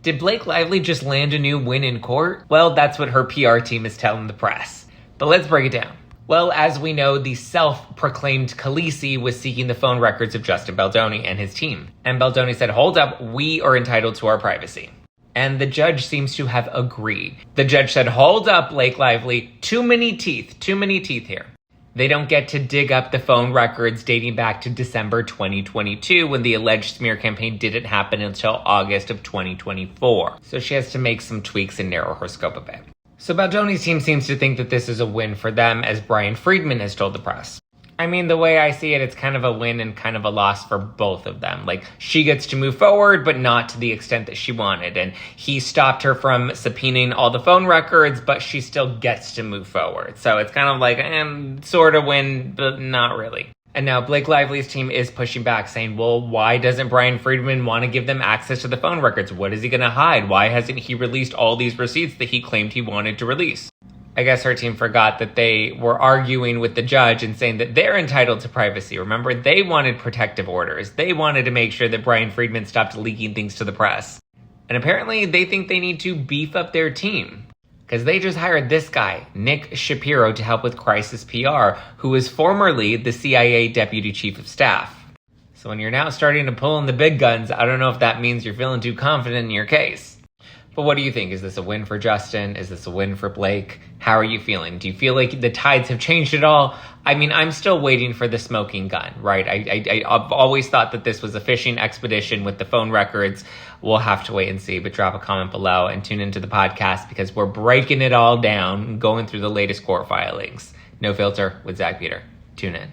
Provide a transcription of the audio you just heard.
Did Blake Lively just land a new win in court? Well, that's what her PR team is telling the press. But let's break it down. Well, as we know, the self-proclaimed Khaleesi was seeking the phone records of Justin Baldoni and his team. And Baldoni said, hold up, we are entitled to our privacy. And the judge seems to have agreed. The judge said, hold up, Blake Lively, too many teeth here. They don't get to dig up the phone records dating back to December 2022 when the alleged smear campaign didn't happen until August of 2024. So she has to make some tweaks and narrow her scope a bit. So Baldoni's team seems to think that this is a win for them, as Brian Friedman has told the press. I mean, the way I see it, it's kind of a win and kind of a loss for both of them. Like, she gets to move forward, but not to the extent that she wanted. And he stopped her from subpoenaing all the phone records, but she still gets to move forward. So it's kind of like, sort of win, but not really. And now Blake Lively's team is pushing back, saying, well, why doesn't Brian Friedman want to give them access to the phone records? What is he going to hide? Why hasn't he released all these receipts that he claimed he wanted to release? I guess her team forgot that they were arguing with the judge and saying that they're entitled to privacy. Remember, they wanted protective orders. They wanted to make sure that Brian Friedman stopped leaking things to the press. And apparently they think they need to beef up their team, because they just hired this guy, Nick Shapiro, to help with Crisis PR, who was formerly the CIA Deputy Chief of Staff. So when you're now starting to pull in the big guns, I don't know if that means you're feeling too confident in your case. But what do you think? Is this a win for Justin? Is this a win for Blake? How are you feeling? Do you feel like the tides have changed at all? I mean, I'm still waiting for the smoking gun, right? I've always thought that this was a fishing expedition with the phone records. We'll have to wait and see, but drop a comment below and tune into the podcast, because we're breaking it all down, going through the latest court filings. No Filter with Zach Peter. Tune in.